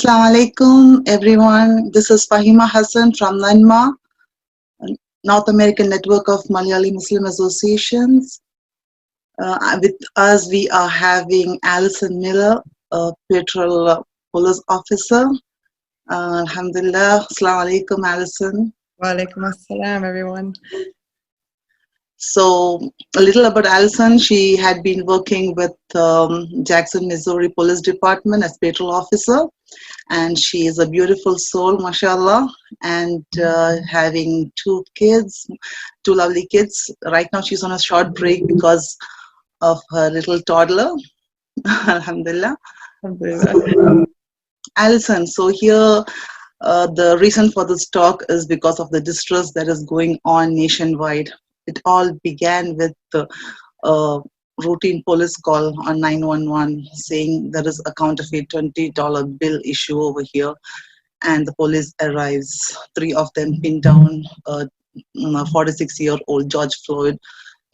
Assalamu alaikum, everyone. This is Fahima Hassan from NANMMA, North American Network of Malayali Muslim Associations. With us, we are having Alison Miller, a petrol police officer. Alhamdulillah. Assalamu alaikum, Alison. Wa alaikum assalam, everyone. So, a little about Alison. She had been working with Jackson, Missouri Police Department as patrol officer, and she is a beautiful soul, mashallah, and having two lovely kids. Right now, she's on a short break because of her little toddler. Alhamdulillah. Alison, so here the reason for this talk is because of the distress that is going on nationwide. It all began with the routine police call on 911 saying there is a counterfeit $20 bill issue over here, and the police arrives. Three of them pinned down a 46-year-old George Floyd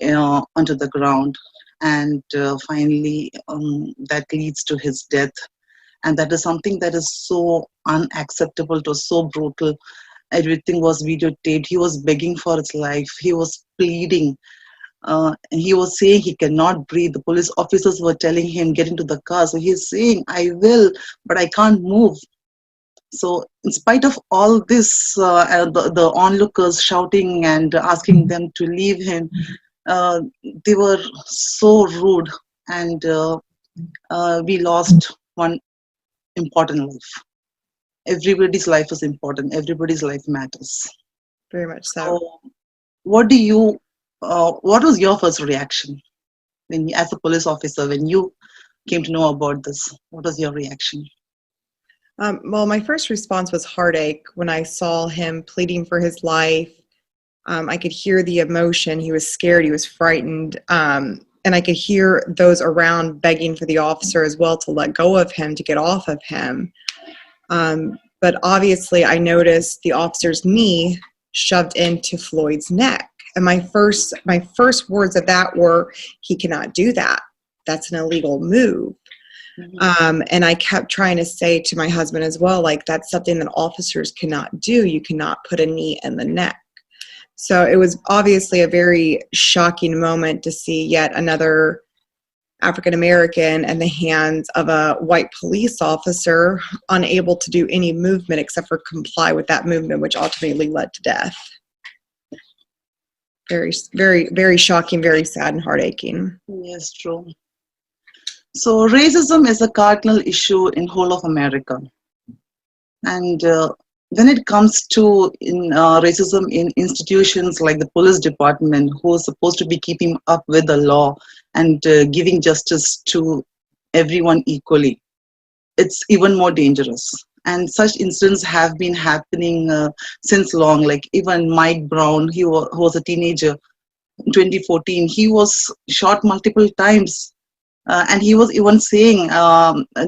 onto the ground, and finally that leads to his death. And that is something that is so unacceptable, it was so brutal. Everything was videotaped. He was begging for his life. He was pleading. And he was saying he cannot breathe. The police officers were telling him, get into the car. So he's saying, I will, but I can't move. So in spite of all this, the onlookers shouting and asking them to leave him, they were so rude. And we lost one important life. Everybody's life is important. Everybody's life matters. Very much so. What was your first reaction when, as a police officer, when you came to know about this? What was your reaction? Well, my first response was heartache when I saw him pleading for his life. I could hear the emotion. He was scared. He was frightened. And I could hear those around begging for the officer as well to let go of him, to get off of him. But obviously I noticed the officer's knee shoved into Floyd's neck. And my first words of that were, he cannot do that. That's an illegal move. Mm-hmm. And I kept trying to say to my husband as well, like, that's something that officers cannot do. You cannot put a knee in the neck. So it was obviously a very shocking moment to see yet another African-American in the hands of a white police officer, unable to do any movement except for comply with that movement, which ultimately led to death. Very, very, very shocking, very sad and heartaching. Yes, true. So racism is a cardinal issue in whole of America. And when it comes to racism in institutions like the police department, who is supposed to be keeping up with the law and giving justice to everyone equally, it's even more dangerous. And such incidents have been happening since long. Like even Mike Brown, who was a teenager in 2014, he was shot multiple times. And he was even saying,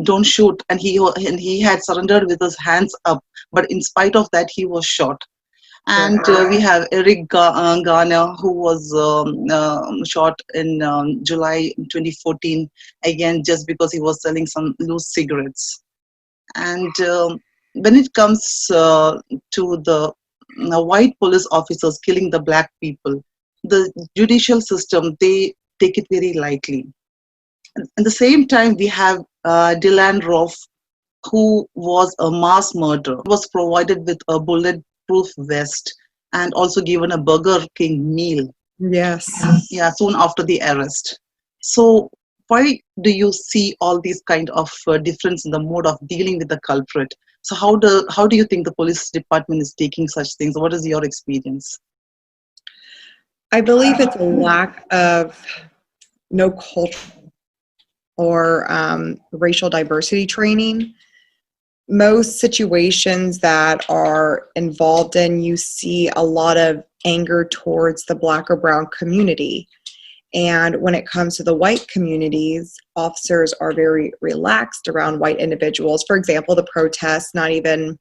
don't shoot. And he had surrendered with his hands up. But in spite of that, he was shot. And we have Eric Garner, who was shot in July 2014, again, just because he was selling some loose cigarettes. And when it comes to the white police officers killing the black people, the judicial system, they take it very lightly. At the same time, we have Dylan Roof, who was a mass murderer, was provided with a bulletproof vest and also given a Burger King meal. Yes. Yeah, soon after the arrest. So why do you see all these kind of difference in the mode of dealing with the culprit? So how do you think the police department is taking such things? What is your experience? I believe it's a lack of no culture or racial diversity training. Most situations that are involved in, you see a lot of anger towards the black or brown community. And when it comes to the white communities, officers are very relaxed around white individuals. For example, the protests, not even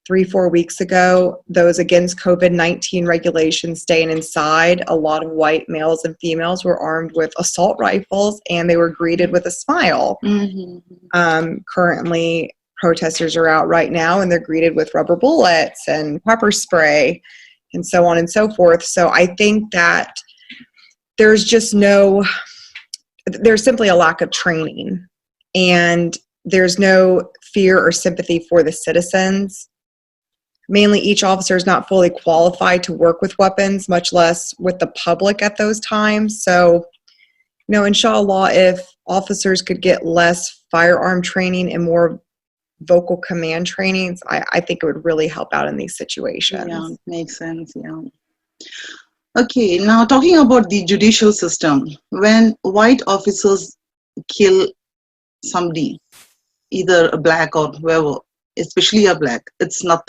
3-4 weeks ago, those against COVID-19 regulations staying inside, a lot of white males and females were armed with assault rifles and they were greeted with a smile. Mm-hmm. Currently, protesters are out right now and they're greeted with rubber bullets and pepper spray and so on and so forth. So I think that there's simply a lack of training, and there's no fear or sympathy for the citizens. Mainly, each officer is not fully qualified to work with weapons, much less with the public at those times. So, inshallah, if officers could get less firearm training and more vocal command trainings, I think it would really help out in these situations. Yeah, makes sense. Yeah. Okay, now talking about the judicial system, when white officers kill somebody, either a black or whoever, especially a black, it's not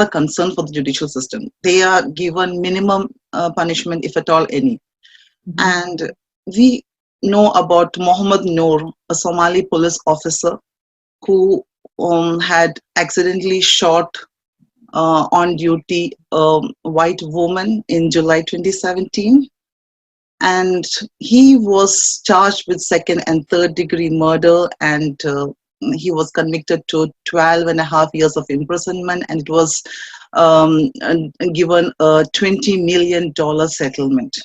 a concern for the judicial system. They are given minimum punishment, if at all any. Mm-hmm. And we know about Mohammed Noor, a Somali police officer who had accidentally shot on duty white woman in July 2017. And he was charged with second and third degree murder, and he was convicted to 12 and a half years of imprisonment, and it was given a $20 million settlement.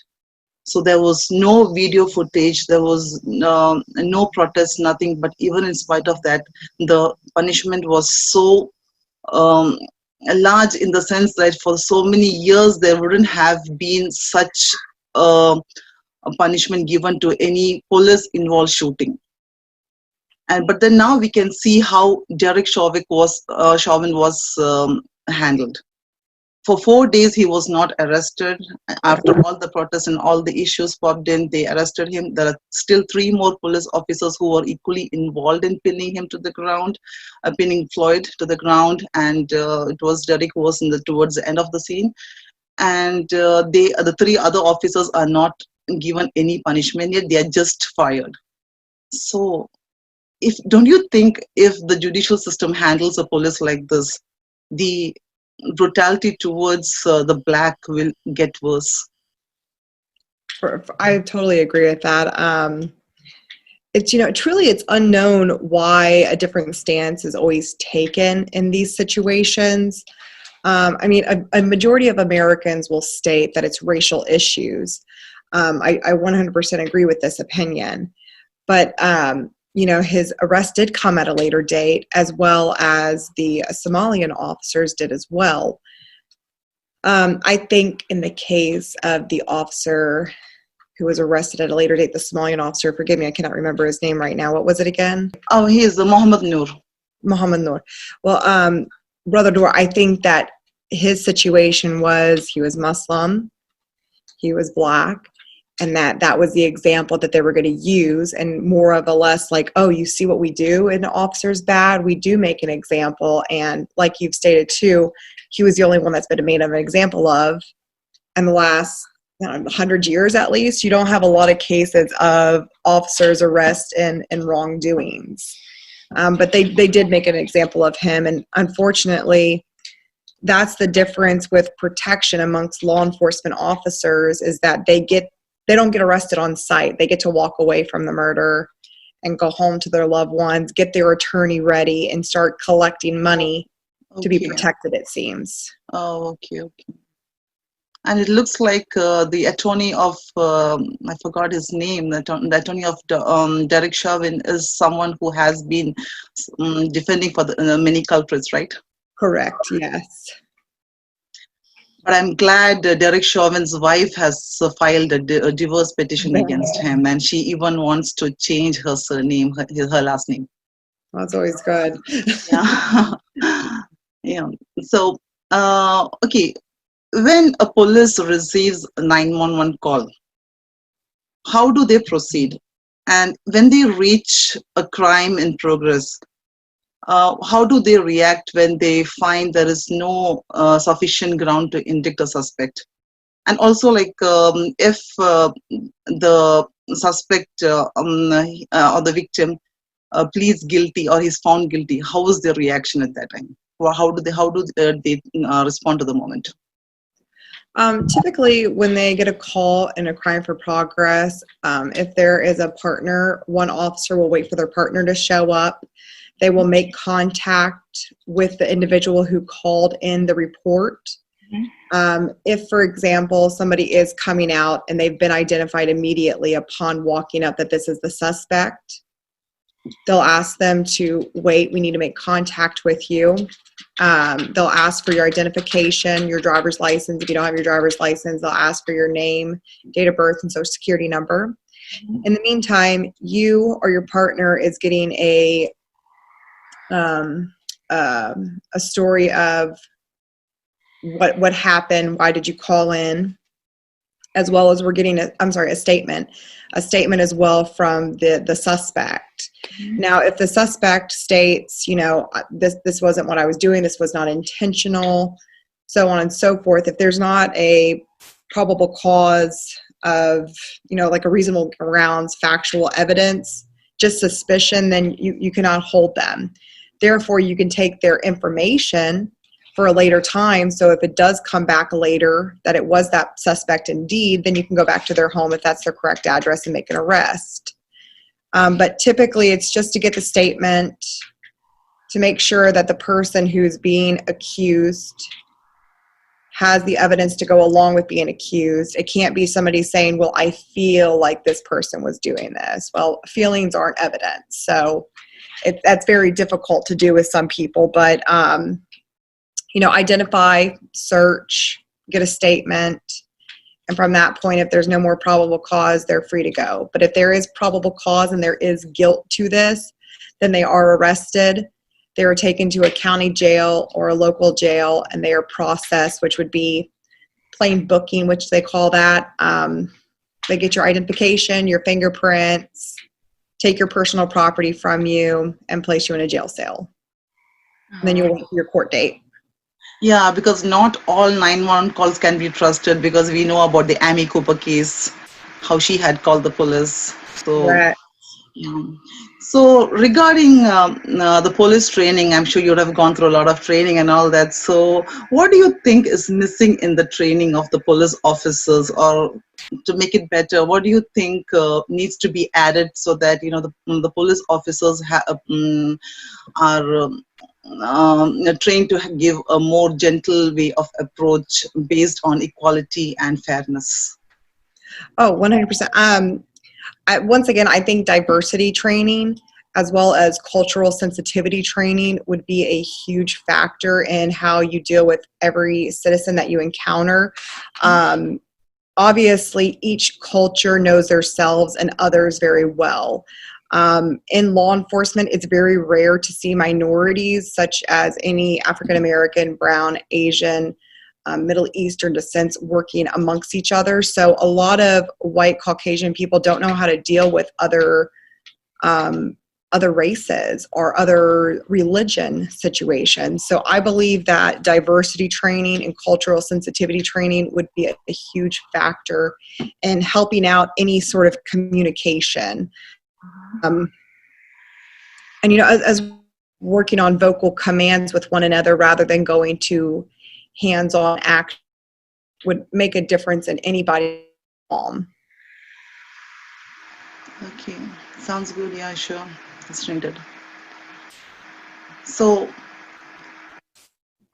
So there was no video footage, there was no protest, nothing, but even in spite of that, the punishment was so large, in the sense that for so many years there wouldn't have been such a punishment given to any police involved shooting. But then now we can see how Derek Chauvin was handled. For 4 days he was not arrested. After all the protests and all the issues popped in, they arrested him. There are still 3 more police officers who were equally involved in pinning him to the ground, pinning Floyd to the ground, and it was Derek who was towards the end of the scene. And the 3 other officers are not given any punishment yet, they are just fired. So don't you think if the judicial system handles a police like this, the brutality towards the black will get worse? I totally agree with that. It's truly it's unknown why a different stance is always taken in these situations. I mean, a majority of Americans will state that it's racial issues. I 100% agree with this opinion, but his arrest did come at a later date, as well as the Somalian officers did as well. I think in the case of the officer who was arrested at a later date, the Somalian officer, forgive me, I cannot remember his name right now. What was it again? Oh, he is the Mohammed Noor. Mohammed Noor. Well, Brother Noor, I think that his situation was he was Muslim, he was black, and that was the example that they were going to use, and more of a less like, oh, you see what we do in officers bad, we do make an example. And like you've stated too, he was the only one that's been made of an example of. And the last 100 years at least, you don't have a lot of cases of officers arrest and wrongdoings. But they did make an example of him, and unfortunately, that's the difference with protection amongst law enforcement officers, is that they don't get arrested on site. They get to walk away from the murder and go home to their loved ones, get their attorney ready, and start collecting money to be protected, it seems. Oh, okay. And it looks like the attorney of, I forgot his name, the attorney of Derek Chauvin is someone who has been defending for the many culprits, right? Correct, yes. But I'm glad Derek Chauvin's wife has filed a divorce petition against him, and she even wants to change her surname, her last name. That's always good. Yeah. Yeah. So, okay, when a police receives a 911 call, how do they proceed? And when they reach a crime in progress, how do they react when they find there is no sufficient ground to indict a suspect? And also, like, if the suspect or the victim pleads guilty or is found guilty, how is their reaction at that time? Or how do they respond to the moment? Typically, when they get a call in a crime for progress, if there is a partner, one officer will wait for their partner to show up. They will make contact with the individual who called in the report. If, for example, somebody is coming out and they've been identified immediately upon walking up that this is the suspect, they'll ask them to wait. We need to make contact with you. They'll ask for your identification, your driver's license. If you don't have your driver's license, they'll ask for your name, date of birth, and social security number. In the meantime, you or your partner is getting a story of what happened, why did you call in, as well as we're getting a statement as well from the suspect. Now, if the suspect states, this wasn't what I was doing, this was not intentional, so on and so forth, if there's not a probable cause of, like a reasonable grounds, factual evidence, just suspicion, then you cannot hold them. Therefore, you can take their information for a later time. So if it does come back later that it was that suspect indeed, then you can go back to their home if that's their correct address and make an arrest. But typically it's just to get the statement to make sure that the person who's being accused has the evidence to go along with being accused. It can't be somebody saying, well, I feel like this person was doing this. Well, feelings aren't evidence. So that's very difficult to do with some people, but identify, search, get a statement, and from that point, if there's no more probable cause, they're free to go. But if there is probable cause and there is guilt to this, then they are arrested. They are taken to a county jail or a local jail, and they are processed, which would be plain booking, which they call that. They get your identification, your fingerprints, take your personal property from you, and place you in a jail cell. And then you'll wait for your court date. Yeah, because not all 911 calls can be trusted, because we know about the Amy Cooper case, how she had called the police. So, Right. yeah. So regarding the police training, I'm sure you would have gone through a lot of training and all that. So what do you think is missing in the training of the police officers, or to make it better, what do you think needs to be added so that, the police officers are trained to give a more gentle way of approach based on equality and fairness? Oh, 100%. Once again, I think diversity training as well as cultural sensitivity training would be a huge factor in how you deal with every citizen that you encounter. Obviously, each culture knows themselves and others very well. In law enforcement, it's very rare to see minorities such as any African American, brown, Asian, Middle Eastern descents working amongst each other. So a lot of white Caucasian people don't know how to deal with other races or other religion situations. So I believe that diversity training and cultural sensitivity training would be a huge factor in helping out any sort of communication. And as working on vocal commands with one another rather than going to hands-on act would make a difference in anybody's home. Okay, sounds good. Yeah, sure. It's needed. So,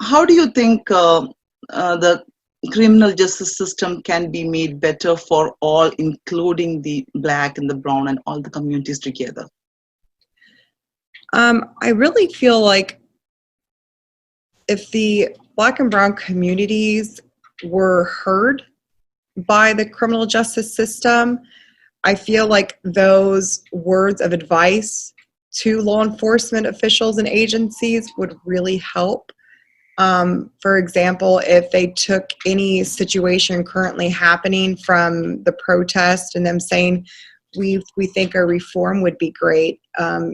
how do you think the criminal justice system can be made better for all, including the Black and the brown and all the communities together? I really feel like if the Black and brown communities were heard by the criminal justice system, I feel like those words of advice to law enforcement officials and agencies would really help. For example, if they took any situation currently happening from the protest and them saying, we think a reform would be great,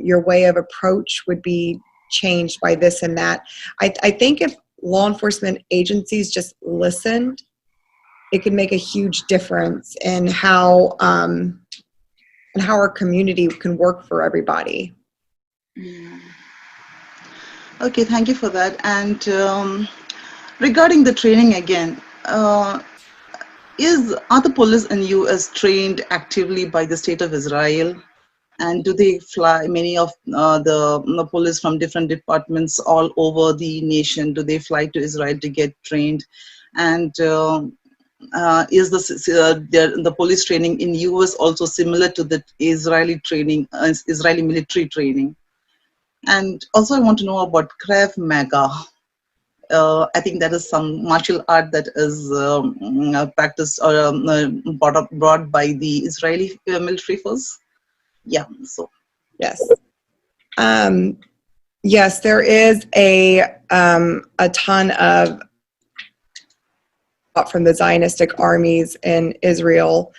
your way of approach would be changed by this and that. I think if law enforcement agencies just listened, it could make a huge difference in how our community can work for everybody. Okay, thank you for that. And regarding the training again, are the police in US trained actively by the state of Israel? And do they fly, many of the police from different departments all over the nation, do they fly to Israel to get trained? And is the police training in US also similar to the Israeli training, Israeli military training? And also I want to know about Krav Maga. I think that is some martial art that is practiced or brought by the Israeli military force. Yeah, so. Yes. Yes, there is a ton of from the Zionistic armies in Israel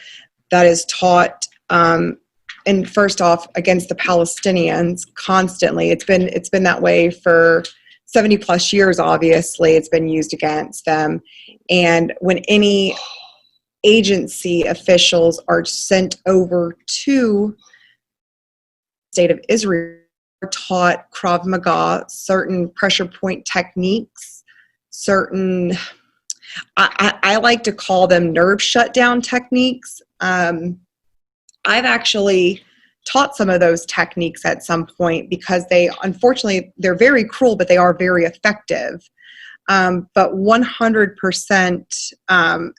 that is taught, and first off, against the Palestinians constantly. It's been that way for 70 plus years. Obviously, it's been used against them. And when any agency officials are sent over to the state of Israel, are taught Krav Maga, certain pressure point techniques, certain, I like to call them nerve shutdown techniques. I've actually taught some of those techniques at some point because unfortunately, they're very cruel, but they are very effective. But 100%,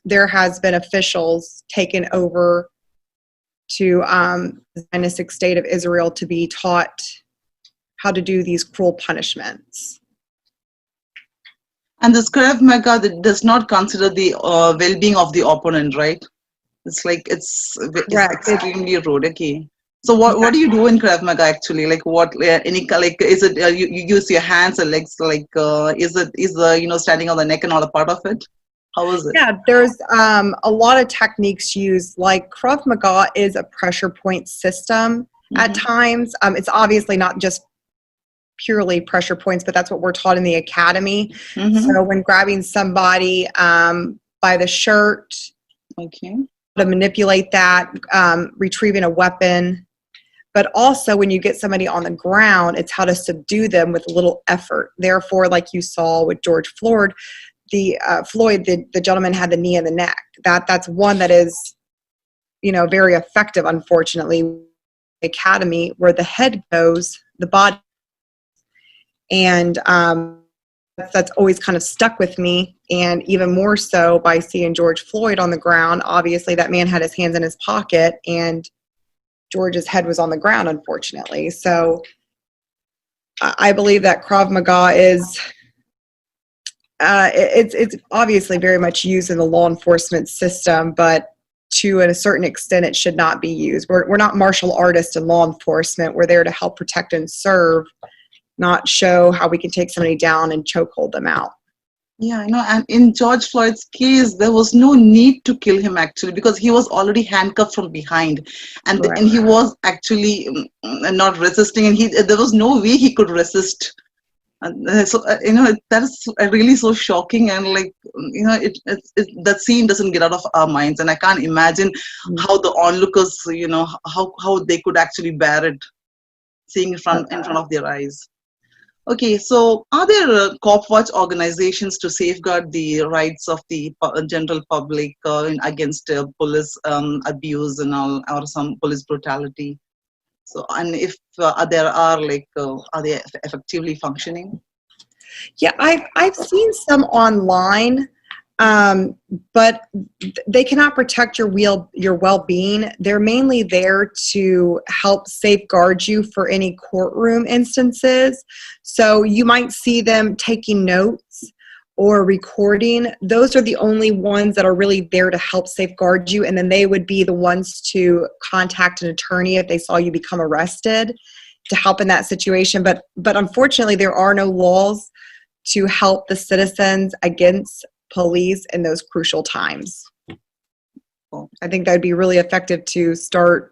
there has been officials taken over to the Zionistic state of Israel to be taught how to do these cruel punishments. And this Krav Maga does not consider the well-being of the opponent, right? It's like it's extremely rude. Okay. So what do you do in Krav Maga actually? Like what is it you use your hands and legs, like is the standing on the neck and all a part of it? How is it? Yeah, there's a lot of techniques used. Like Krav Maga is a pressure point system at times. It's obviously not just purely pressure points, but that's what we're taught in the academy. So when grabbing somebody by the shirt, to manipulate that, retrieving a weapon, but also when you get somebody on the ground, it's how to subdue them with little effort. Therefore, like you saw with George Floyd, the gentleman had the knee in the neck. That's one that is, very effective. Unfortunately, academy, where the head goes, the body, and that's always kind of stuck with me. And even more so by seeing George Floyd on the ground. Obviously, that man had his hands in his pocket, and George's head was on the ground, unfortunately. So I believe that Krav Maga is, it's obviously very much used in the law enforcement system, but to a certain extent, it should not be used. We're not martial artists in law enforcement. We're there to help protect and serve, not show how we can take somebody down and chokehold them out. Yeah, I know. And in George Floyd's case, there was no need to kill him actually, because he was already handcuffed from behind, and Right. and he was actually not resisting, and there was no way he could resist. And so that is really so shocking, and that scene doesn't get out of our minds, and I can't imagine how the onlookers, how they could actually bear it, seeing it in front of their eyes. Okay, so are there cop watch organizations to safeguard the rights of the general public against police abuse and all, or some police brutality? So, and if there are are they effectively functioning? Yeah, I've seen some online, but they cannot protect your well-being. They're mainly there to help safeguard you for any courtroom instances. So you might see them taking notes or recording. Those are the only ones that are really there to help safeguard you, and then they would be the ones to contact an attorney if they saw you become arrested to help in that situation. But unfortunately, there are no laws to help the citizens against police in those crucial times. I think that would be really effective to start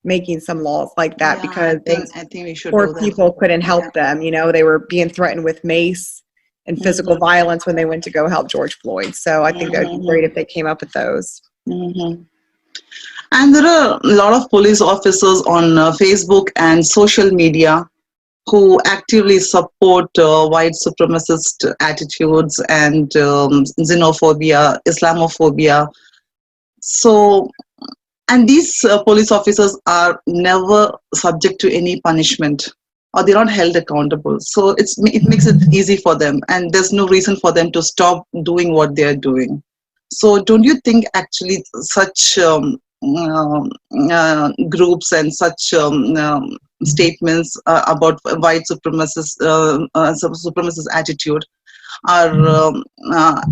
making some laws like that, because I think we should poor people couldn't help them. They were being threatened with mace and physical violence when they went to go help George Floyd. So I think that would be great if they came up with those. And there are a lot of police officers on Facebook and social media who actively support white supremacist attitudes and xenophobia, Islamophobia. So And these police officers are never subject to any punishment, or they're not held accountable. So it makes it easy for them, and there's no reason for them to stop doing what they're doing. So don't you think actually such groups and such statements about white supremacist attitude are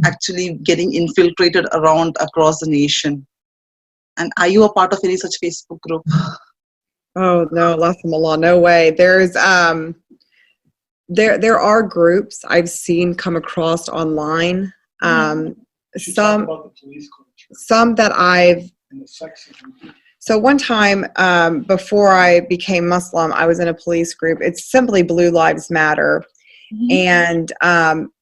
actually getting infiltrated around across the nation? And are you a part of any such Facebook group? Oh no, Law, no way. There's there are groups I've seen come across online. Some that I've so one time before I became Muslim, I was in a police group. It's simply Blue Lives Matter. And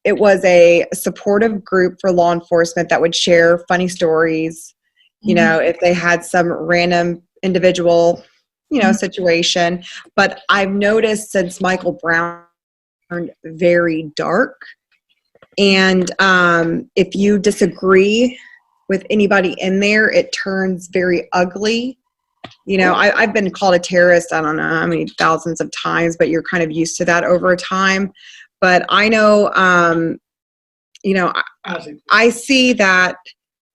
it was a supportive group for law enforcement that would share funny stories, you know, if they had some random individual, you know, situation. But I've noticed since Michael Brown turned very dark, and if you disagree with anybody in there, it turns very ugly. You know, I've been called a terrorist, I don't know how many thousands of times, but you're kind of used to that over time. But I know, you know, I see that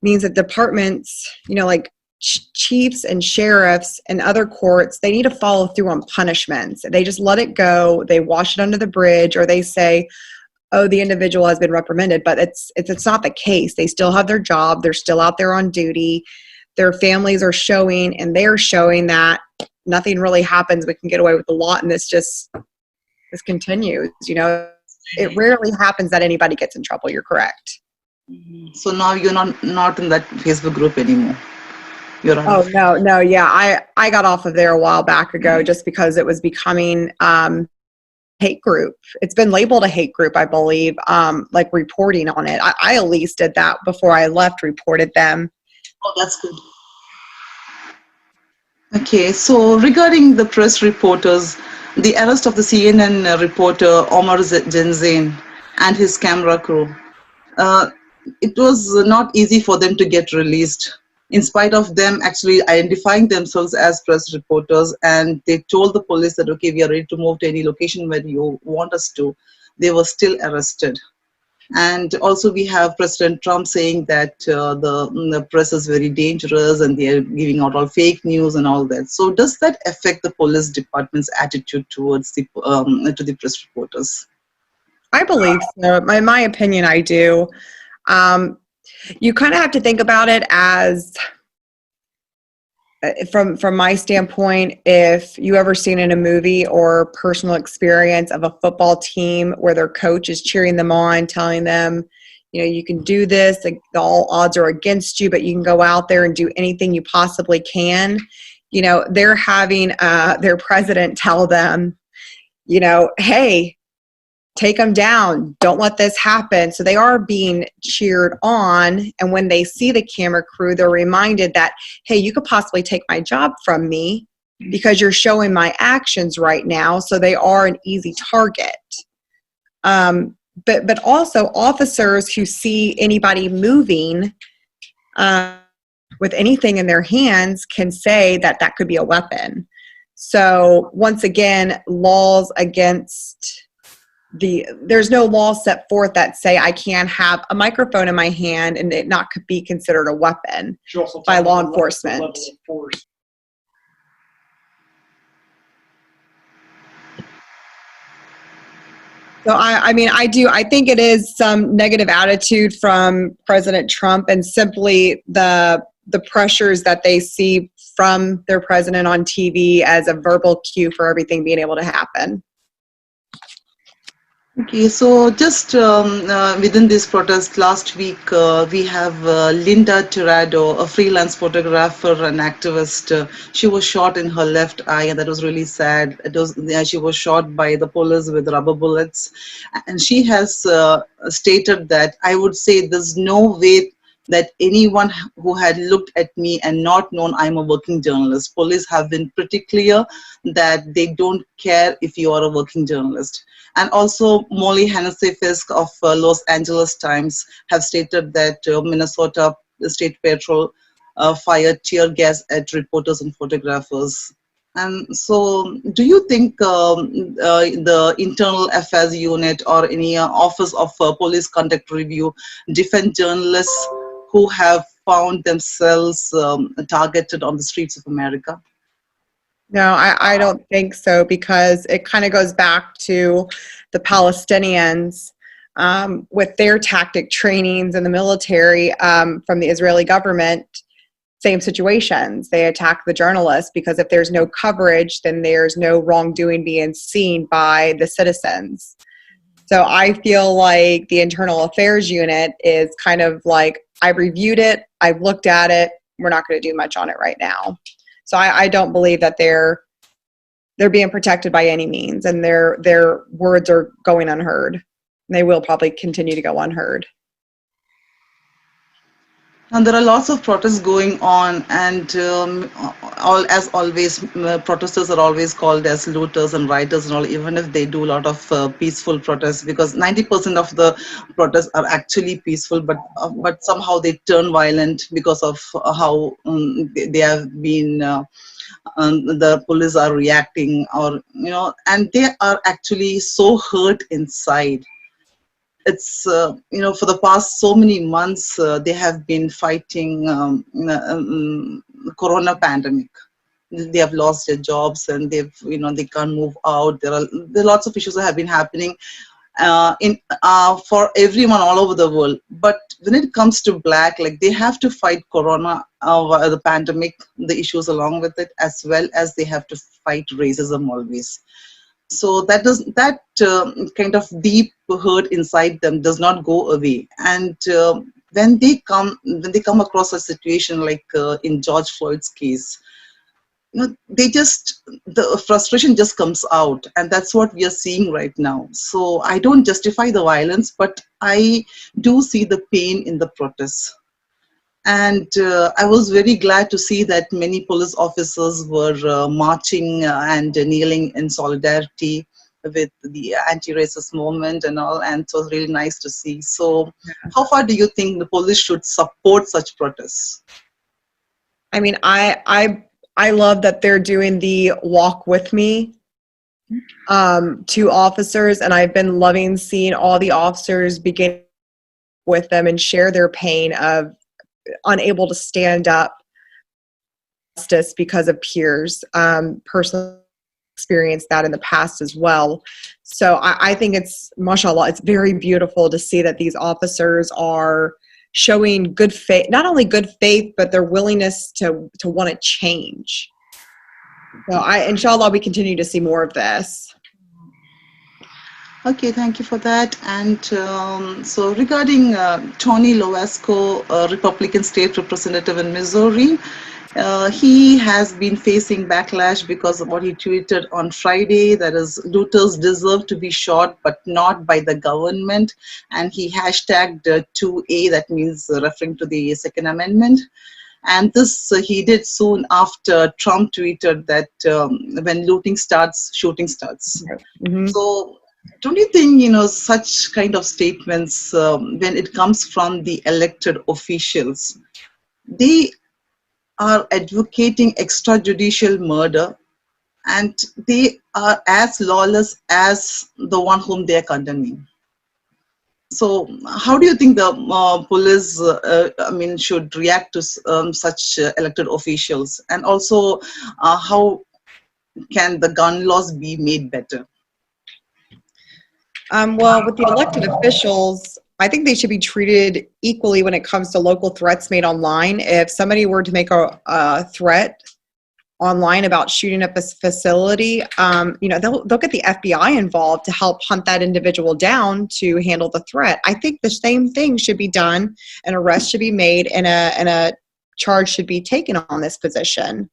means that departments, you know, like chiefs and sheriffs and other courts, they need to follow through on punishments. They just let it go. They wash it under the bridge, or they say, oh, the individual has been reprimanded. But it's not the case. They still have their job. They're still out there on duty. Their families are showing, and they're showing that nothing really happens. We can get away with a lot, and this continues. You know, it rarely happens that anybody gets in trouble. You're correct. So now you're not in that Facebook group anymore. You're on. Oh no, yeah, I got off of there a while back ago just because it was becoming hate group. It's been labeled a hate group, I believe. Like reporting on it. I at least did that before I left. Reported them. Oh, that's good. Okay, so regarding the press reporters, the arrest of the CNN reporter Omar Genzain and his camera crew, it was not easy for them to get released, in spite of them actually identifying themselves as press reporters, and they told the police that, okay, we are ready to move to any location where you want us to. They were still arrested. And also we have President Trump saying that the press is very dangerous and they are giving out all fake news and all that. So does that affect the police department's attitude towards the to the press reporters? I believe so. In my opinion, I do. You kind of have to think about it as, from my standpoint, if you ever seen in a movie or personal experience of a football team where their coach is cheering them on, telling them, you know, you can do this, like, all odds are against you, but you can go out there and do anything you possibly can. You know, they're having their president tell them, you know, hey, take them down. Don't let this happen. So they are being cheered on. And when they see the camera crew, they're reminded that, hey, you could possibly take my job from me because you're showing my actions right now. So they are an easy target. But also officers who see anybody moving with anything in their hands can say that that could be a weapon. So once again, laws against there's no law set forth that say I can't have a microphone in my hand and it not could be considered a weapon by law enforcement. So I mean, I think it is some negative attitude from President Trump and simply the pressures that they see from their president on TV as a verbal cue for everything being able to happen. Okay, so just within this protest last week, we have Linda Tirado, a freelance photographer and activist. She was shot in her left eye, and that was really sad. She was shot by the police with rubber bullets, and she has stated that, I would say there's no way that anyone who had looked at me and not known I'm a working journalist. Police have been pretty clear that they don't care if you are a working journalist. And also Molly Hennessy-Fisk of Los Angeles Times have stated that Minnesota State Patrol fired tear gas at reporters and photographers. And so, do you think the Internal Affairs Unit or any Office of Police Conduct Review defend journalists who have found themselves targeted on the streets of America? No, I don't think so, because it kind of goes back to the Palestinians with their tactic trainings in the military from the Israeli government. Same situations. They attack the journalists because if there's no coverage, then there's no wrongdoing being seen by the citizens. So I feel like the Internal Affairs Unit is kind of like, I've reviewed it, I've looked at it, we're not going to do much on it right now. So I don't believe that they're being protected by any means, and their words are going unheard. They will probably continue to go unheard. And there are lots of protests going on, and as always, protesters are always called as looters and rioters and all, even if they do a lot of peaceful protests, because 90% of the protests are actually peaceful, but somehow they turn violent because of how they have been, the police are reacting, or, and they are actually so hurt inside. It's for the past so many months they have been fighting corona pandemic. They have lost their jobs, and they can't move out. There are lots of issues that have been happening for everyone all over the world. But when it comes to Black, like, they have to fight corona, the pandemic, the issues along with it, as well as they have to fight racism always. So that kind of deep hurt inside them does not go away. And when they come across a situation like in George Floyd's case, the frustration just comes out, and that's what we are seeing right now. So I don't justify the violence, but I do see the pain in the protests. And I was very glad to see that many police officers were marching and kneeling in solidarity with the anti-racist movement and all, and it was really nice to see. So how far do you think the police should support such protests? I mean, I love that they're doing the walk with me to officers, and I've been loving seeing all the officers begin with them and share their pain of unable to stand up justice because of peers. Personally experienced that in the past as well. So I think it's, mashallah, it's very beautiful to see that these officers are showing good faith, not only good faith, but their willingness to want to change. So inshallah, we continue to see more of this. Okay, thank you for that. And so regarding Tony Loasco, Republican state representative in Missouri, he has been facing backlash because of what he tweeted on Friday, that is, looters deserve to be shot, but not by the government. And he hashtagged 2A, that means referring to the Second Amendment. And this he did soon after Trump tweeted that when looting starts, shooting starts. Mm-hmm. So don't you think, such kind of statements, when it comes from the elected officials, they are advocating extrajudicial murder, and they are as lawless as the one whom they are condemning? So how do you think the police, should react to such elected officials? And also, how can the gun laws be made better? Well, with the elected officials, I think they should be treated equally when it comes to local threats made online. If somebody were to make a threat online about shooting up a facility, they'll get the FBI involved to help hunt that individual down to handle the threat. I think the same thing should be done. An arrest should be made, and a charge should be taken on this position.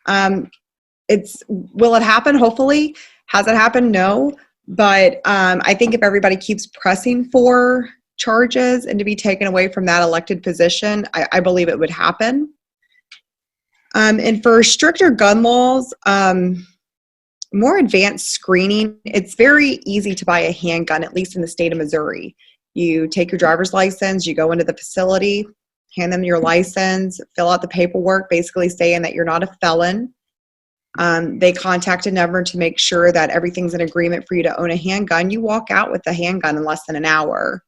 Will it happen? Hopefully. Has it happened? No. But I think if everybody keeps pressing for charges and to be taken away from that elected position, I believe it would happen. And for stricter gun laws, more advanced screening, it's very easy to buy a handgun, at least in the state of Missouri. You take your driver's license, you go into the facility, hand them your license, fill out the paperwork, basically saying that you're not a felon. They contact a number to make sure that everything's in agreement for you to own a handgun. You walk out with the handgun in less than an hour.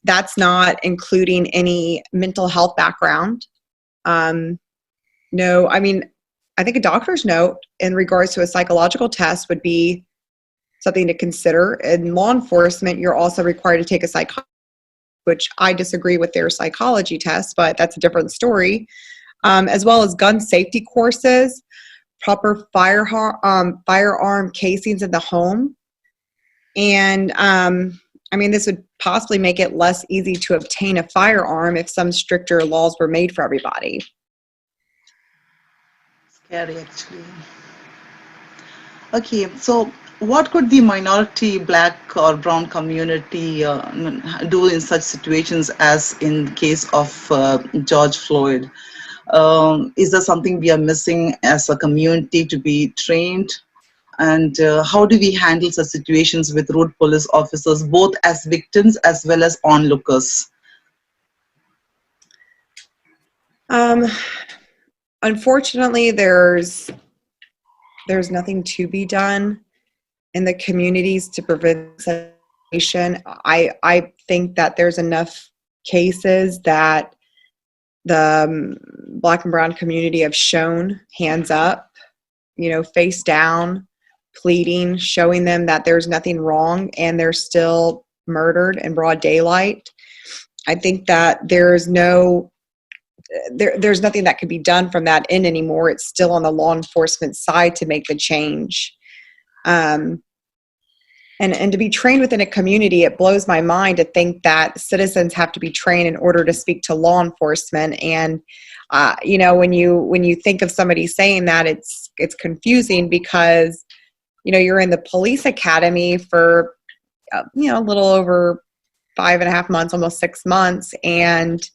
That's not including any mental health background. No, I mean, I think a doctor's note in regards to a psychological test would be something to consider. In law enforcement, you're also required to take a psychology, which I disagree with their psychology test, but that's a different story. As well as gun safety courses, proper firearm casings in the home. And I mean, this would possibly make it less easy to obtain a firearm if some stricter laws were made for everybody. Scary, actually. Okay, so what could the minority, black or brown community do in such situations as in the case of George Floyd? Is there something we are missing as a community to be trained? And how do we handle such situations with rude police officers, both as victims as well as onlookers? Unfortunately, there's nothing to be done in the communities to prevent situation. I think that there's enough cases that the black and brown community have shown hands up, face down, pleading, showing them that there's nothing wrong, and they're still murdered in broad daylight. I think that there's nothing that can be done from that end anymore. It's still on the law enforcement side to make the change. And to be trained within a community, it blows my mind to think that citizens have to be trained in order to speak to law enforcement. And when you think of somebody saying that, it's confusing because you're in the police academy for a little over 5.5 months, almost 6 months, and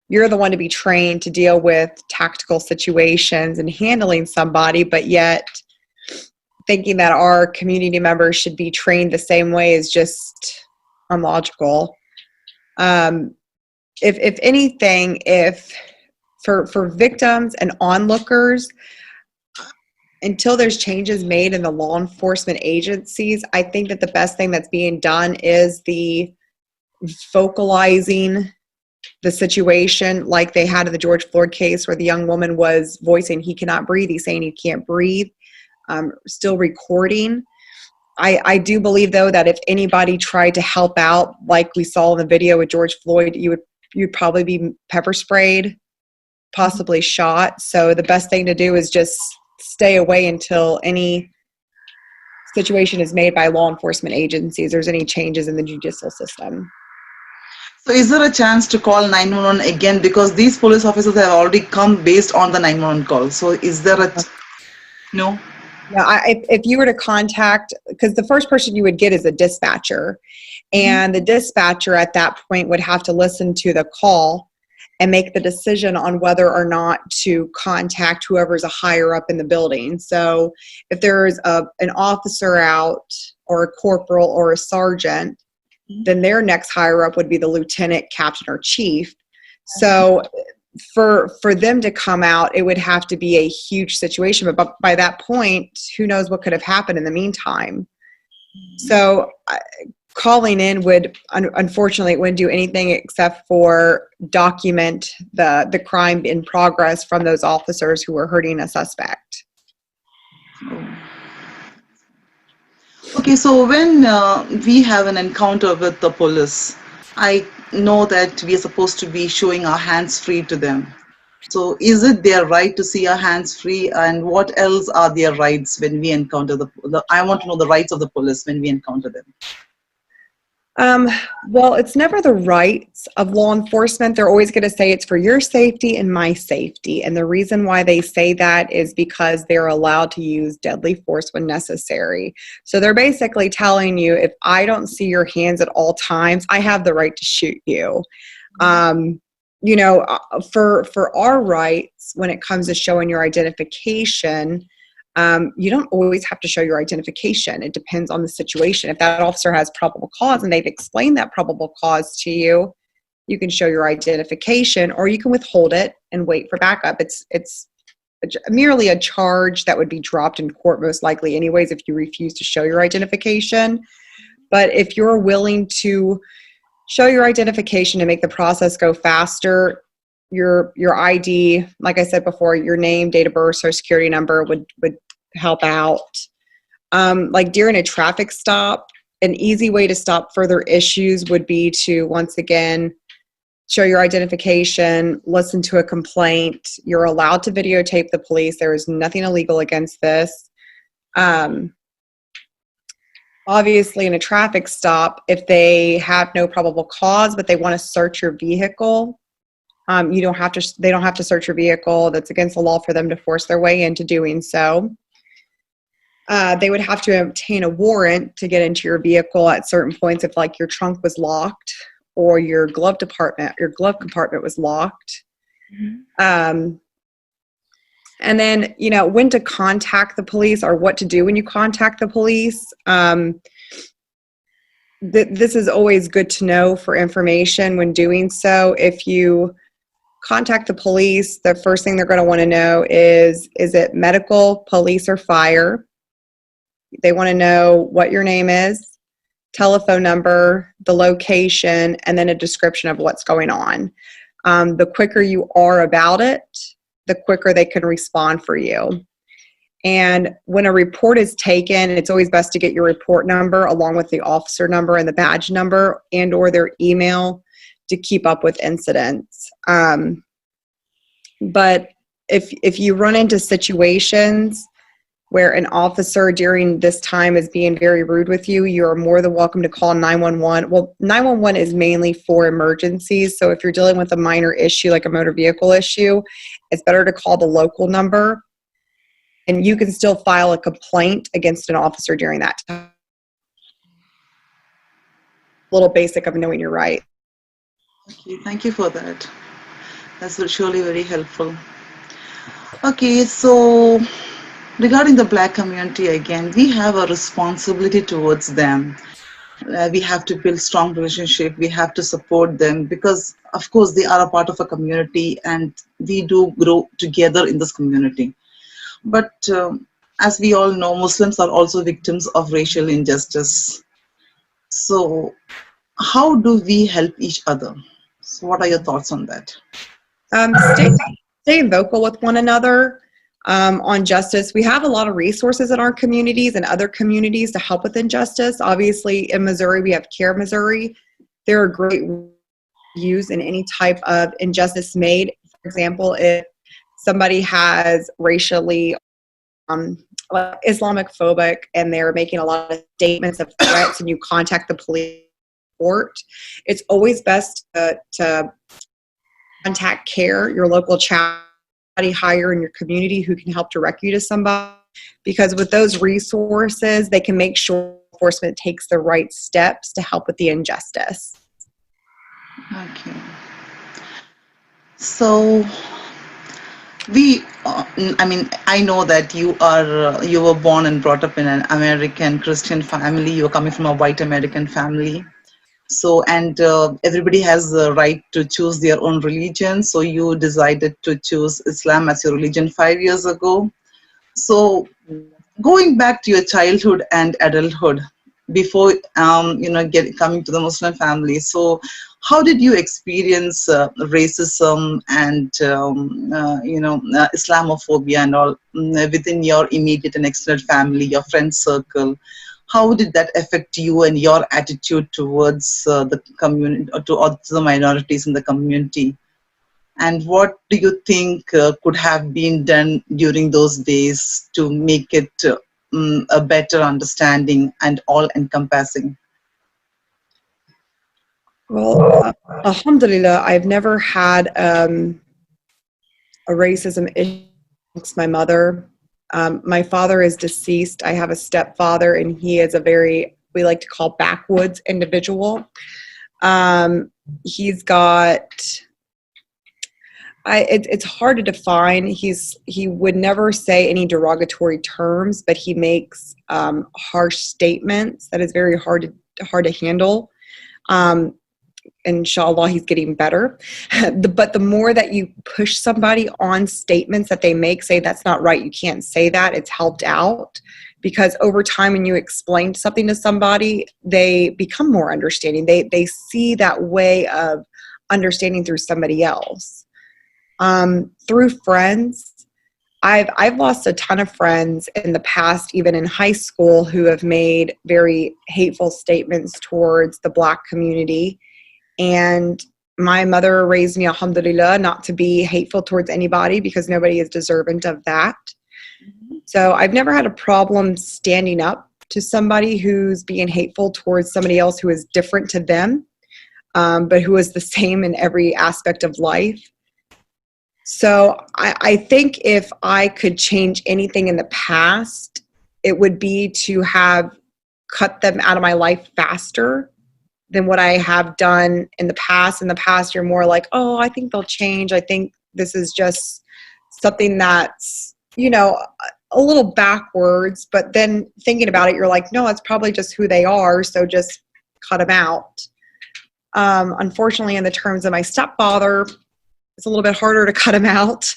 you're the one to be trained to deal with tactical situations and handling somebody, but yet thinking that our community members should be trained the same way is just unlogical. If anything, for victims and onlookers, until there's changes made in the law enforcement agencies, I think that the best thing that's being done is the vocalizing the situation like they had in the George Floyd case, where the young woman was voicing he cannot breathe. He's saying he can't breathe. Still recording. I do believe, though, that if anybody tried to help out, like we saw in the video with George Floyd, you'd probably be pepper sprayed, possibly shot. So the best thing to do is just stay away until any situation is made by law enforcement agencies. There's any changes in the judicial system. So is there a chance to call 911 again? Because these police officers have already come based on the 911 call. So is there a... No? Yeah, if you were to contact, because the first person you would get is a dispatcher, and the dispatcher at that point would have to listen to the call and make the decision on whether or not to contact whoever's a higher up in the building. So if there's an officer out, or a corporal or a sergeant, then their next higher up would be the lieutenant, captain, or chief. So for them to come out, it would have to be a huge situation. But by that point, who knows what could have happened in the meantime. So calling in would, unfortunately, it wouldn't do anything except for document the crime in progress from those officers who were hurting a suspect. Okay, so when we have an encounter with the police, I know that we are supposed to be showing our hands free to them. So is it their right to see our hands free, and what else are their rights when we encounter I want to know the rights of the police when we encounter them. Well, it's never the rights of law enforcement. They're always going to say it's for your safety and my safety. And the reason why they say that is because they're allowed to use deadly force when necessary. So they're basically telling you, if I don't see your hands at all times, I have the right to shoot you. For our rights, when it comes to showing your identification, you don't always have to show your identification. It depends on the situation. If that officer has probable cause and they've explained that probable cause to you, you can show your identification, or you can withhold it and wait for backup. It's merely a charge that would be dropped in court most likely anyways if you refuse to show your identification. But if you're willing to show your identification to make the process go faster, your ID, like I said before, your name, date of birth, social security number would help out. Like during a traffic stop, an easy way to stop further issues would be to, once again, show your identification, listen to a complaint. You're allowed to videotape the police. There is nothing illegal against this. Obviously, in a traffic stop, if they have no probable cause, but they want to search your vehicle, they don't have to search your vehicle. That's against the law for them to force their way into doing so. They would have to obtain a warrant to get into your vehicle at certain points if, like, your trunk was locked or your glove compartment was locked. Mm-hmm. And then, when to contact the police or what to do when you contact the police. This is always good to know for information when doing so. If you contact the police, the first thing they're going to want to know is it medical, police, or fire? They want to know what your name is, telephone number, the location, and then a description of what's going on. The quicker you are about it, the quicker they can respond for you. And when a report is taken, it's always best to get your report number along with the officer number and the badge number and or their email to keep up with incidents. But if you run into situations where an officer during this time is being very rude with you, you're more than welcome to call 911. Well, 911 is mainly for emergencies. So if you're dealing with a minor issue like a motor vehicle issue, it's better to call the local number. And you can still file a complaint against an officer during that time. A little basic of knowing your right. Okay, thank you for that. That's surely very helpful. Okay, so regarding the Black community, again, we have a responsibility towards them. We have to build strong relationship. We have to support them because, of course, they are a part of a community and we do grow together in this community. But as we all know, Muslims are also victims of racial injustice. So how do we help each other? So what are your thoughts on that? Stay vocal with one another on justice. We have a lot of resources in our communities and other communities to help with injustice. Obviously, in Missouri, we have Care Missouri. There are great views in any type of injustice made. For example, if somebody has racially Islamophobic and they're making a lot of statements of threats and you contact the police court, it's always best to contact CARE, your local charity higher in your community who can help direct you to somebody, because with those resources, they can make sure enforcement takes the right steps to help with the injustice. Okay. So I know that you were born and brought up in an American Christian family. You're coming from a white American family. So, and everybody has the right to choose their own religion. So you decided to choose Islam as your religion 5 years ago. So going back to your childhood and adulthood, before coming to the Muslim family, so how did you experience racism and Islamophobia and all within your immediate and extended family, your friend circle? How did that affect you and your attitude towards the community, or to the minorities in the community? And what do you think could have been done during those days to make it a better understanding and all-encompassing? Well, alhamdulillah, I've never had a racism issue against my mother. My father is deceased. I have a stepfather, and he is a very, we like to call backwoods individual. He's got, it's hard to define. He would never say any derogatory terms, but he makes harsh statements that is very hard to handle. inshallah, he's getting better. But the more that you push somebody on statements that they make, say that's not right, you can't say that, it's helped out. Because over time, when you explain something to somebody, they become more understanding. They see that way of understanding through somebody else. Through friends, I've lost a ton of friends in the past, even in high school, who have made very hateful statements towards the Black community. And my mother raised me, alhamdulillah, not to be hateful towards anybody because nobody is deserving of that. So I've never had a problem standing up to somebody who's being hateful towards somebody else who is different to them, but who is the same in every aspect of life. So I think if I could change anything in the past, it would be to have cut them out of my life faster than what I have done in the past. In the past, you're more like, oh, I think they'll change. I think this is just something that's, a little backwards. But then thinking about it, you're like, no, it's probably just who they are. So just cut them out. Unfortunately, in the terms of my stepfather, it's a little bit harder to cut him out.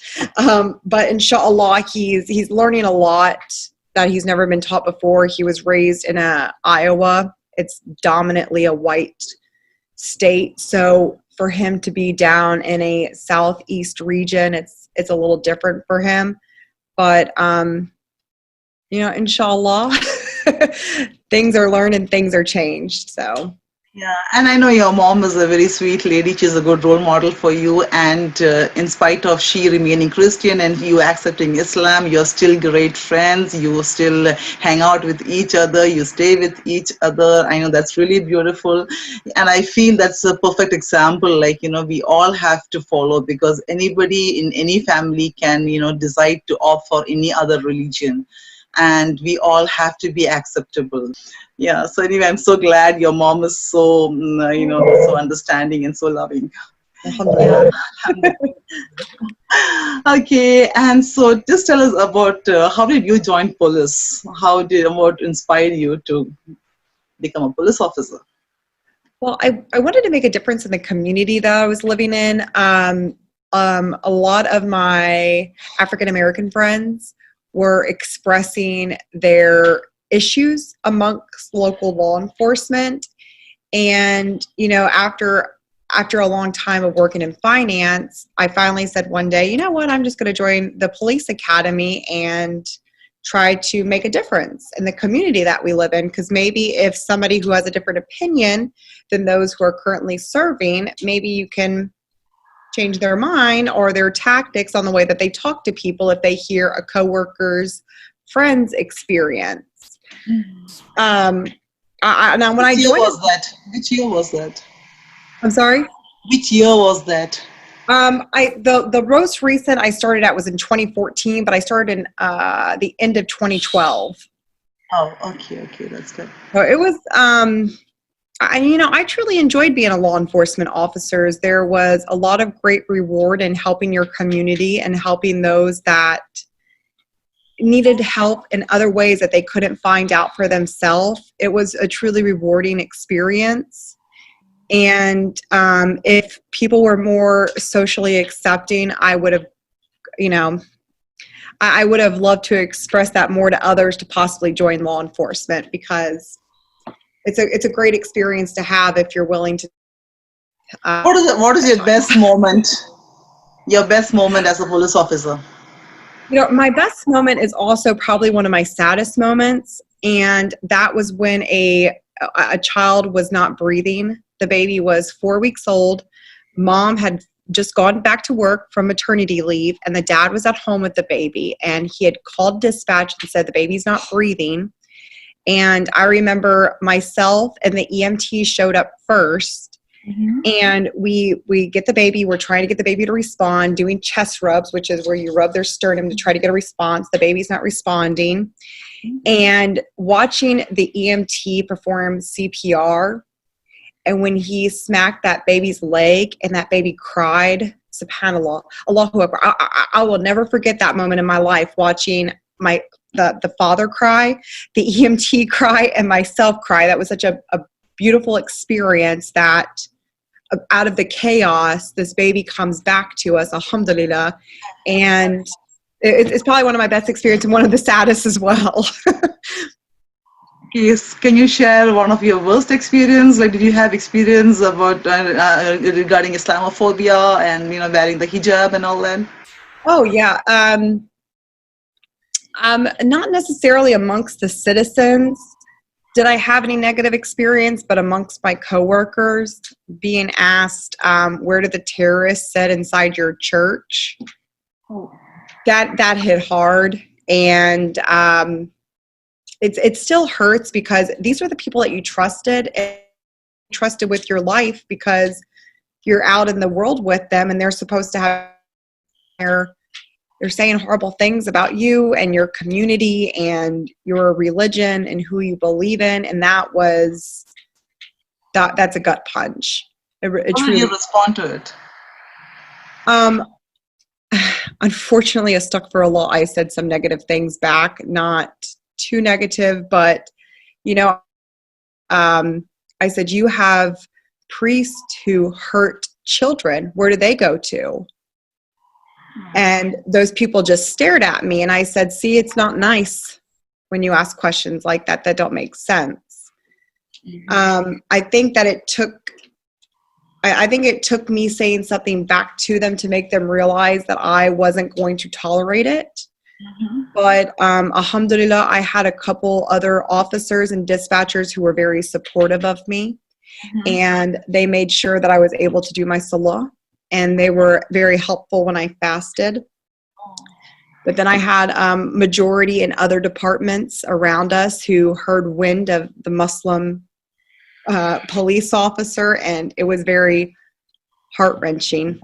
But inshallah, he's learning a lot that he's never been taught before. He was raised in Iowa. It's dominantly a white state. So for him to be down in a southeast region, it's a little different for him. But, inshallah, things are learned and things are changed. So. Yeah, and I know your mom is a very sweet lady. She's a good role model for you. And in spite of she remaining Christian and you accepting Islam, you're still great friends. You still hang out with each other. You stay with each other. I know that's really beautiful. And I feel that's a perfect example. We all have to follow, because anybody in any family can, decide to opt for any other religion. And we all have to be acceptable. Yeah, so anyway, I'm so glad your mom is so, so understanding and so loving. Alhamdulillah. Okay, and so just tell us about how did you join police? What inspired you to become a police officer? Well, I wanted to make a difference in the community that I was living in. A lot of my African American friends were expressing their issues amongst local law enforcement. And, after a long time of working in finance, I finally said one day, you know what, I'm just going to join the police academy and try to make a difference in the community that we live in. Because maybe if somebody who has a different opinion than those who are currently serving, maybe you can change their mind or their tactics on the way that they talk to people if they hear a coworker's friend's experience. Now when I joined, Which year was that? I'm sorry? Which year was that? The most recent I started at was in 2014, but I started in the end of 2012. Oh, okay, that's good. So it was, I truly enjoyed being a law enforcement officer. There was a lot of great reward in helping your community and helping those that needed help in other ways that they couldn't find out for themselves. It was a truly rewarding experience. And if people were more socially accepting, I would have, I would have loved to express that more to others to possibly join law enforcement, because it's a great experience to have if you're willing to. What is your best moment? Your best moment as a police officer? My best moment is also probably one of my saddest moments, and that was when a child was not breathing. The baby was 4 weeks old. Mom had just gone back to work from maternity leave, and the dad was at home with the baby, and he had called dispatch and said the baby's not breathing. And I remember myself and the EMT showed up first. Mm-hmm. And we get the baby. We're trying to get the baby to respond, doing chest rubs, which is where you rub their sternum to try to get a response. The baby's not responding. Mm-hmm. And watching the EMT perform CPR, and when he smacked that baby's leg and that baby cried, subhanallah, Allahu Akbar. I will never forget that moment in my life, watching the father cry, the EMT cry, and myself cry. That was such a beautiful experience that out of the chaos, this baby comes back to us, alhamdulillah. And it's probably one of my best experiences and one of the saddest as well. Yes, can you share one of your worst experience? Like, did you have experience about regarding Islamophobia and wearing the hijab and all that? Oh yeah, not necessarily amongst the citizens. Did I have any negative experience? But amongst my coworkers, being asked, "Where did the terrorists sit inside your church?" Oh. That hit hard, and it still hurts because these were the people that you trusted with your life, because you're out in the world with them and they're supposed to have they're saying horrible things about you and your community and your religion and who you believe in, and that's a gut punch. How did you respond to it? Unfortunately, astaghfirullah, I said some negative things back, not too negative, but I said, "You have priests who hurt children. Where do they go to?" And those people just stared at me, and I said, "See, it's not nice when you ask questions like that don't make sense." I think it took me saying something back to them to make them realize that I wasn't going to tolerate it. But alhamdulillah, I had a couple other officers and dispatchers who were very supportive of me, and they made sure that I was able to do my salah, and they were very helpful when I fasted. But then I had majority in other departments around us who heard wind of the Muslim police officer, and it was very heart-wrenching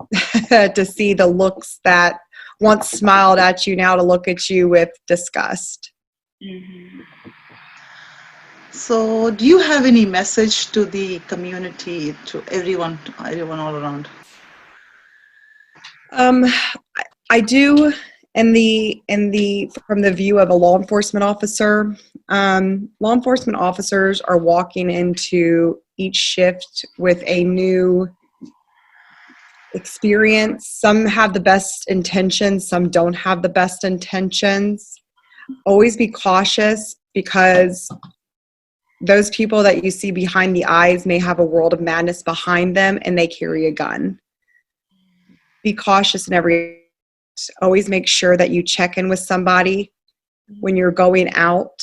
to see the looks that once smiled at you now to look at you with disgust. So do you have any message to the community, to everyone all around? I do, from the view of a law enforcement officer. Law enforcement officers are walking into each shift with a new experience. Some have the best intentions, some don't have the best intentions. Always be cautious, because those people that you see behind the eyes may have a world of madness behind them, and they carry a gun. Be cautious in every. Always make sure that you check in with somebody when you're going out.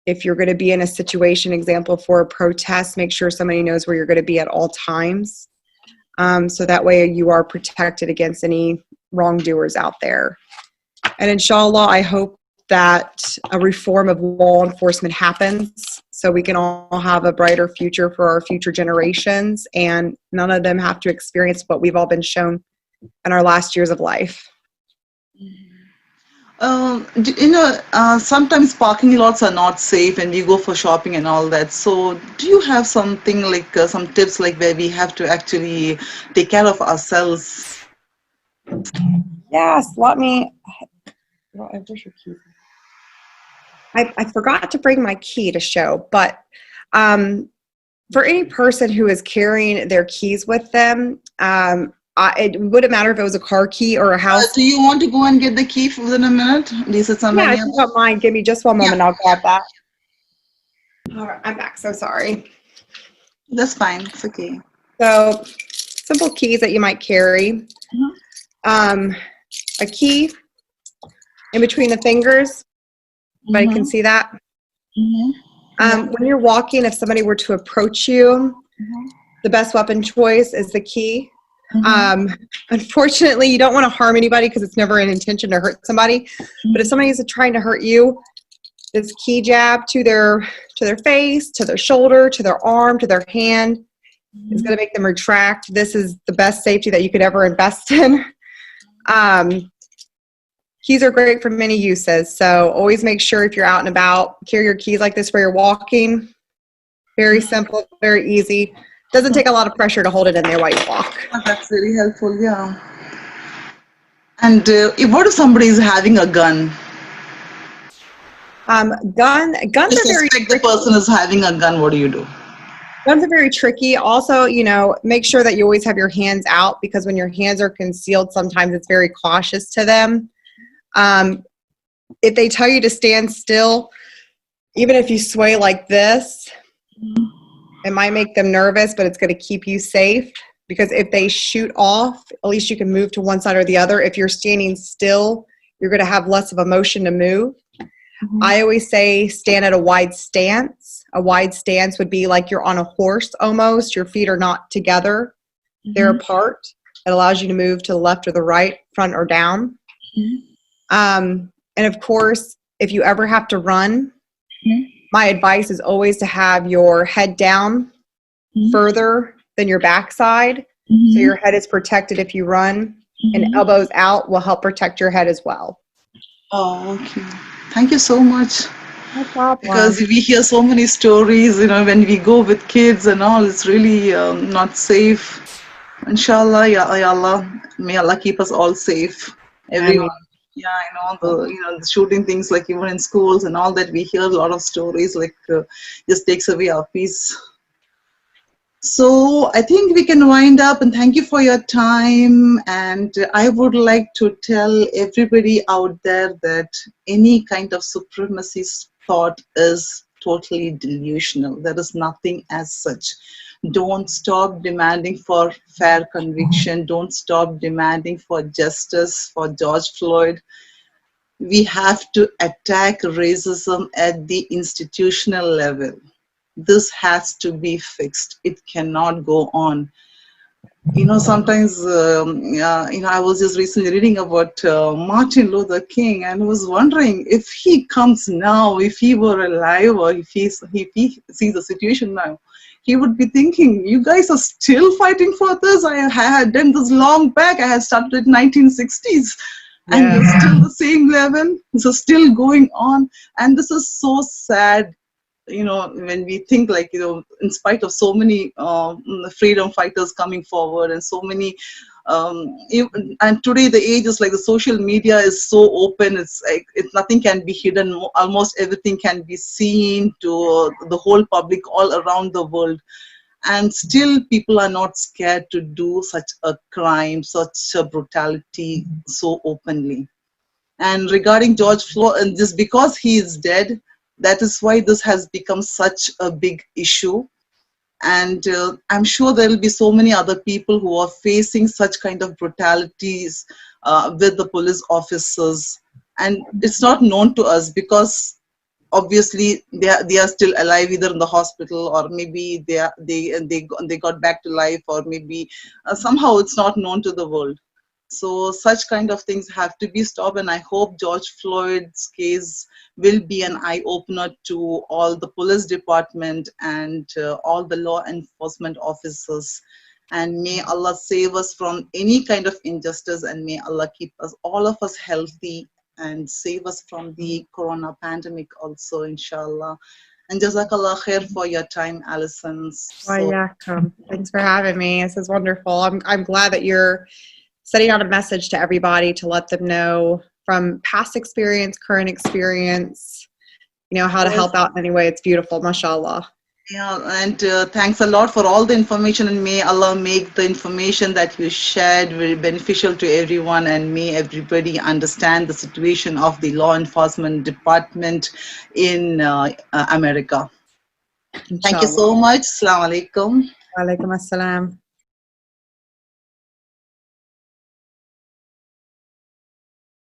If you're going to be in a situation, example for a protest, make sure somebody knows where you're going to be at all times. So that way you are protected against any wrongdoers out there. And inshallah, I hope that a reform of law enforcement happens so we can all have a brighter future for our future generations, and none of them have to experience what we've all been shown in our last years of life. Sometimes parking lots are not safe and you go for shopping and all that. So do you have something like some tips, like where we have to actually take care of ourselves? Yes, where's your key? I forgot to bring my key to show, but for any person who is carrying their keys with them, it wouldn't matter if it was a car key or a house. Do you want to go and get the key within a minute? If you don't mind, give me just one moment. Yeah. I'll grab that. All right, I'm back. So sorry. That's fine. It's okay. So, simple keys that you might carry. A key in between the fingers. Everybody can see that. When you're walking, if somebody were to approach you, the best weapon choice is the key. Unfortunately, you don't want to harm anybody because it's never an intention to hurt somebody. But if somebody is trying to hurt you, this key jab to their face, to their shoulder, to their arm, to their hand is going to make them retract. This is the best safety that you could ever invest in. Keys are great for many uses, so always make sure if you're out and about, carry your keys like this where you're walking. Very simple, very easy. Doesn't take a lot of pressure to hold it in there while you walk. Oh, that's very helpful, yeah. And what if somebody is having a gun? Guns are very. If the person is having a gun, what do you do? Guns are very tricky. Also, you know, make sure that you always have your hands out, because when your hands are concealed, sometimes it's very cautious to them. If they tell you to stand still, even if you sway like this, it might make them nervous, but it's going to keep you safe, because if they shoot off, at least you can move to one side or the other. If you're standing still, you're going to have less of a motion to move. I always say stand at a wide stance. A wide stance would be like you're on a horse almost. Your feet are not together. They're apart. It allows you to move to the left or the right, front or down. And of course, if you ever have to run, my advice is always to have your head down further than your backside. So your head is protected if you run, and elbows out will help protect your head as well. Oh, okay. Thank you so much. No problem. Because we hear so many stories, you know, when we go with kids and all, it's really not safe. Inshallah, ya Allah, may Allah keep us all safe. Everyone. Yeah, I know the shooting things, like even in schools and all that, we hear a lot of stories, like just takes away our peace. So I think we can wind up, and thank you for your time. And I would like to tell everybody out there that any kind of supremacy thought is totally delusional. There is nothing as such. Don't stop demanding for fair conviction. Don't stop demanding for justice for George Floyd. We have to attack racism at the institutional level. This has to be fixed. It cannot go on. You know, sometimes, I was just recently reading about Martin Luther King, and was wondering if he comes now, if he were alive, or if he sees the situation now, he would be thinking, you guys are still fighting for this? I had done this long back. I had started in 1960s. And you're still the same level. So still going on. And this is so sad. You know, when we think, like, you know, in spite of so many freedom fighters coming forward, and so many, and today the age is like the social media is so open. It's like nothing can be hidden. Almost everything can be seen to the whole public all around the world. And still people are not scared to do such a crime, such a brutality so openly. And regarding George Floyd, and just because he is dead, that is why this has become such a big issue. And I'm sure there will be so many other people who are facing such kind of brutalities with the police officers. And it's not known to us, because obviously they are still alive, either in the hospital, or maybe they got back to life, or maybe somehow it's not known to the world. So such kind of things have to be stopped, and I hope George Floyd's case will be an eye-opener to all the police department and all the law enforcement officers. And may Allah save us from any kind of injustice, and may Allah keep us, all of us, healthy, and save us from the corona pandemic also, inshallah. And Jazakallah khair for your time, Alison. Thanks for having me. This is wonderful. I'm glad that you're setting out a message to everybody to let them know from past experience, current experience, you know, how to help out in any way. It's beautiful, mashallah. Yeah, and thanks a lot for all the information, and may Allah make the information that you shared very beneficial to everyone, and may everybody understand the situation of the law enforcement department in America. Inshallah. Thank you so much. Assalamu alaikum. Wa alaikum assalam.